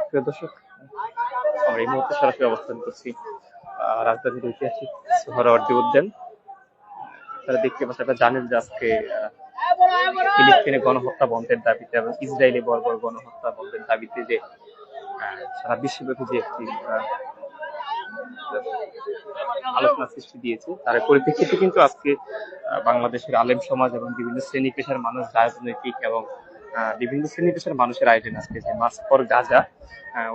প্রিয় দর্শক, আমরা এই মুহূর্তে সরাসরি অবস্থান করছি রাজধানীর ঐতিহাসিক সোহরাওয়ার্দী উদ্যান। আপনারা দেখতে পাচ্ছেন, আপনারা জানেন যে আজকে ফিলিস্তিনে গণহত্যা বন্ধের দাবিতে এবং ইসরায়েলি বর্বর গণহত্যা বন্ধের দাবিতে যে সারা বিশ্বব্যাপী যে একটি আলোচনা সৃষ্টি দিয়েছে, তার পরিপ্রেক্ষিতে কিন্তু আজকে বাংলাদেশের আলেম সমাজ এবং বিভিন্ন শ্রেণী পেশার মানুষ, রাজনৈতিক এবং বিভিন্ন শ্রেণী পেশার মানুষের আয়োজন আজকে যে মার্চ ফর গাজা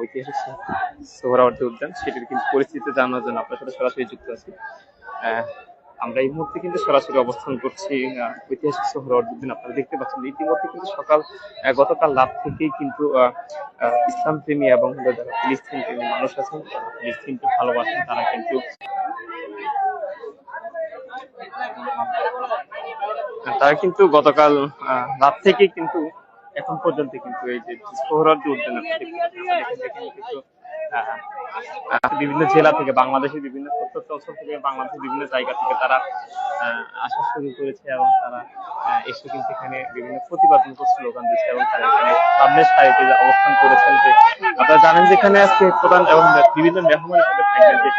ঐতিহাসিক সোহরাওয়ার্দী উদ্যান, সেটির কিন্তু পরিস্থিতি জানার জন্য আপনার সাথে সরাসরি যুক্ত আছি। আমরা এই মুহূর্তে কিন্তু সরাসরি অবস্থান করছি ঐতিহাসিক সোহরাওয়ার্দী উদ্যান। আপনারা দেখতে পাচ্ছেন ইতিমধ্যে কিন্তু গতকাল রাত থেকেই কিন্তু ইসলাম প্রেমী এবং যারা ফিলিস্তিন প্রেমী মানুষ আছেন, ফিলিস্তিনকে ভালোবাসেন, তারা কিন্তু গতকাল রাত থেকে কিন্তু এখন পর্যন্ত কিন্তু এই যে সোহরাওয়ার্দী উদ্যান কিন্তু বিভিন্ন জেলা থেকে, বাংলাদেশের বিভিন্ন প্রত্যন্ত অঞ্চল থেকে, বাংলাদেশের বিভিন্ন জায়গা থেকে তারা আসা শুরু করেছে এবং তারা এসে কিন্তু এখানে বিভিন্ন প্রতিবাদমূলক স্লোগান দিচ্ছে এবং তারা এখানে সামনের সারিতে অবস্থান করেছেন। যে আপনারা জানেন যে এখানে আজকে প্রধান এবং বিভিন্ন মেহমান হিসেবে থাকবেন যে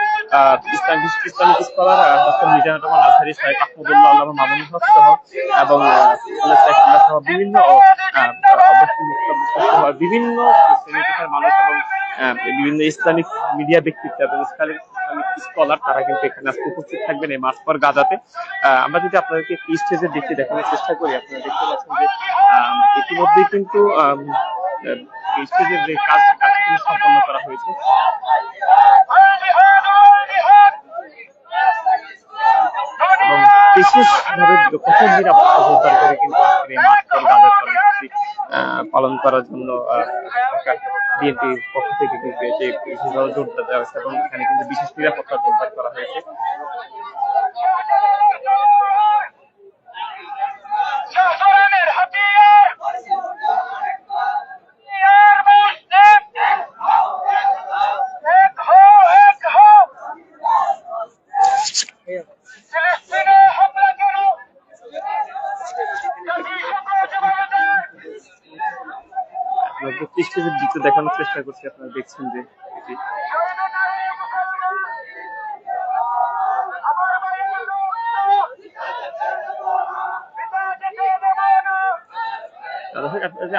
Islamic scholar doctor Mizanur Rahman Azhari, Shaikh Ahmadullah Allama Mamunul হক সহ এবং বিভিন্ন বিভিন্ন শ্রেণী পেশার মানুষ এবং বিভিন্ন ইসলামিক মিডিয়া ব্যক্তিত্ব এবং ইসলামিক স্কলার, তারা কিন্তু এখানে আজকে উপস্থিত থাকবেন এই মার্চ ফর গাজাতে। আমরা যদি আপনাদেরকে স্টেজে দেখে দেখানোর চেষ্টা করি, আপনারা দেখতে পাচ্ছেন যে ইতিমধ্যেই কিন্তু স্টেজের যে কাজ সম্পন্ন করা হয়েছে। এবং বিশেষভাবে কঠোর নিরাপত্তা জোরদার করে কিন্তু এই মার্চ ফর গাজা কর্মসূচি পালন করার জন্য বিএনপির পক্ষ থেকে কিন্তু জোরদার দেওয়া হয়েছে এবং এখানে কিন্তু বিশেষ নিরাপত্তা জোরদার করা হয়েছে। স্টেজের দিকে দেখানোর চেষ্টা করছি, আপনারা দেখছেন যে এটি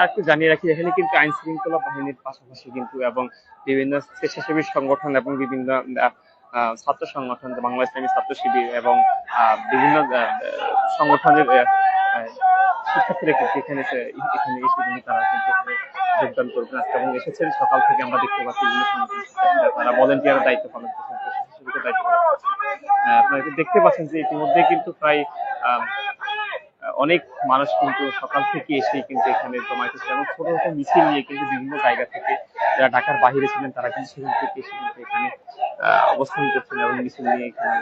একটু জানিয়ে রাখি, এখানে কিন্তু আইন শৃঙ্খলা বাহিনীর পাশাপাশি কিন্তু এবং বিভিন্ন স্বেচ্ছাসেবী সংগঠন এবং বিভিন্ন ছাত্র সংগঠন, বাংলা ইসলামী ছাত্র শিবির এবং বিভিন্ন সংগঠনের শিক্ষার্থীরা কিন্তু এখানে এসে কিন্তু তারা কিন্তু এখানে যোগদান করবেন আজকে এবং এসেছেন সকাল থেকে। আমরা দেখতে পাচ্ছি বিভিন্ন সংগঠন তারা ভলেন্টিয়ারের দায়িত্ব পালন করছেন, দায়িত্ব পালন করছেন। আপনারা দেখতে পাচ্ছেন যে ইতিমধ্যে কিন্তু প্রায় অনেক মানুষ কিন্তু সকাল থেকে এসে কিন্তু এখানে জমায়েত হচ্ছে এবং ছোট ছোট মিছিল নিয়ে কিন্তু বিভিন্ন জায়গা থেকে, যারা ঢাকার বাইরে ছিলেন তারা কিন্তু সেখান থেকে এসে কিন্তু এখানে অবস্থান করছেন এবং মিছিল নিয়ে এখানে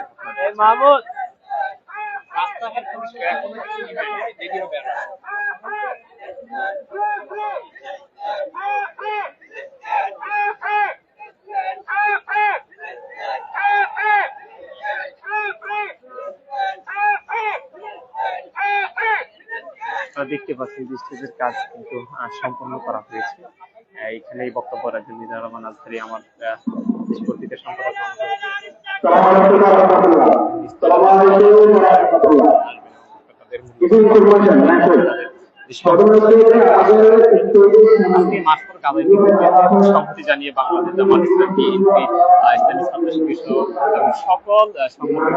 দেখতে পাচ্ছেন যে স্টেজের কাজ কিন্তু সম্পন্ন করা হয়েছে। এখানে বক্তব্য রাখবেন মিজানুর রহমান আজহারী, আমার দেশ পত্রিকার সম্পাদক। সংহতি জানিয়ে বাংলাদেশ জামাত ইসলাম, বিএনপি, ইসলামী ছাত্র শিবির এবং সকল সংগঠন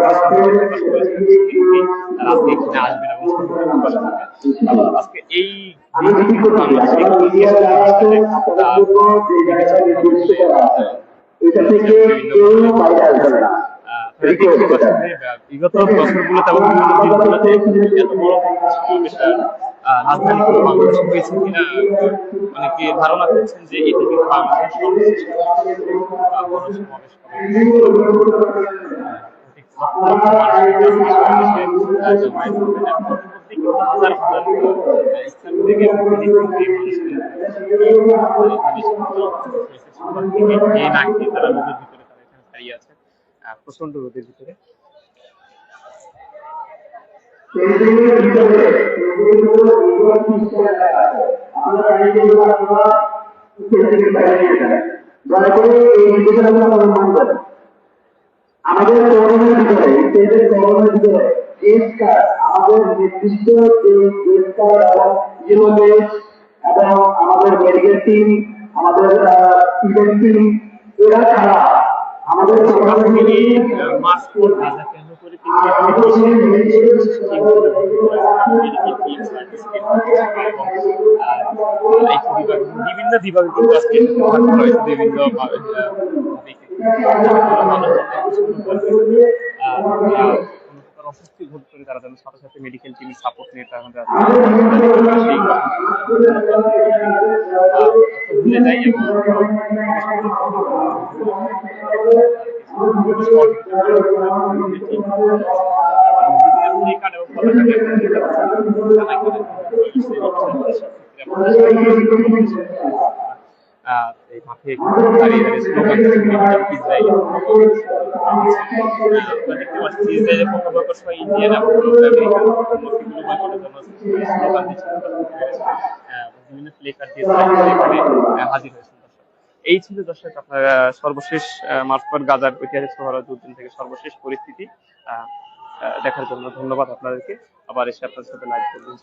আজকে এখানে আসবেন এবং আজকে এই বিগত বছরগুলোতে এবং বিভিন্ন দিনগুলোতে এত বড় রাজধানী কোনো বাংলাদেশ হয়েছে কিনা অনেকে ধারণা করছেন যে এটি কিন্তু বাংলাদেশ প্রচন্ড রোদের ভিতরে দয়া করে এই নির্দেশনাগুলো অনুমান করেন। আমাদের করোনার ভিতরে স্টেজের করোনার ভিতরে গেস্ট কার্ড আমাদের নির্দিষ্ট গেস্ট কার্ড এবং ইউএস এবং আমাদের মেডিকেল টিম আমাদের ইভেন্ট টিম এরা ছাড়া আমাদের মাস্ক গাঁজা কেন্দ্র করে বিভিন্ন বিভাগে কিন্তু আজকে ভাগ করা হয়েছে বিভিন্ন অস্বস্তি বোধ করে তারা যেন সাথে সাথে মেডিকেল টিমের সাপোর্ট নিয়ে তারা ভুলে যায় এবং মাঠে দাঁড়িয়ে দাঁড়িয়ে স্লোগান ইসরায়েল দেখতে পাচ্ছি ইসরায়েলের পক্ষপাত সহ ইন্ডিয়ান এবং স্লোগান দিচ্ছে বিভিন্ন প্লে কার্ড দিয়ে হাজির হয়েছেন। এই ছিল দর্শক আপনার সর্বশেষ মার্চপার গাজার ঐতিহাসিক সোহরাওয়ার্দী উদ্যান থেকে সর্বশেষ পরিস্থিতি দেখার জন্য ধন্যবাদ আপনাদেরকে। আবার এসে আপনাদের সাথে লাইভ করবেন।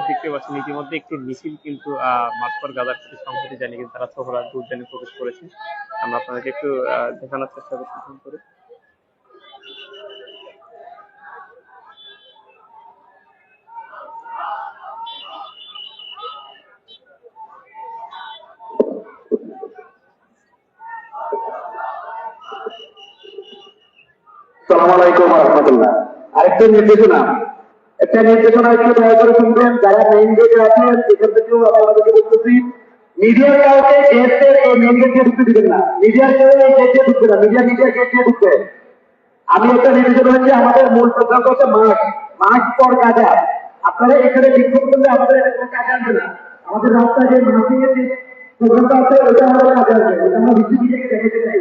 দেখতে পাচ্ছেন ইতিমধ্যে একটি মিছিল কিন্তু মার্চপার গাজার প্রতি সংহতি জানিয়ে কিন্তু তারা সোহরাওয়ার্দী উদ্যানে প্রবেশ করেছে। আমরা আপনাদেরকে একটু দেখানোর চেষ্টা করছি করে। আসসালামু আলাইকুম ওয়া রাহমাতুল্লাহ। আরেকটা নির্দেশনা একটু দয়া করে শুনবেন। যারা মেইন গেটে আছেন এখান থেকেও আপনাদেরকে বলতেছি, মিডিয়ার কাউকে গেটের এই মেইন গেট দিয়ে ঢুকতে দিবেন না। মিডিয়ার কেউ এই গেট দিয়ে ঢুকবে না। মিডিয়ার গেট দিয়ে ঢুকবে। আমি একটা নির্দেশনা হচ্ছে আমাদের মূল প্রোগ্রাম হচ্ছে মাঠ পর কাজা। আপনারা এখানে বিক্ষোভ করলে আমাদের কাজে আসবে না। আমাদের রাস্তায় যে মাঠে যে প্রোগ্রামটা আছে ওইটা আমাদের কাজে আসবে। ওটা আমরা বিসিবি থেকে দেখতে চাই।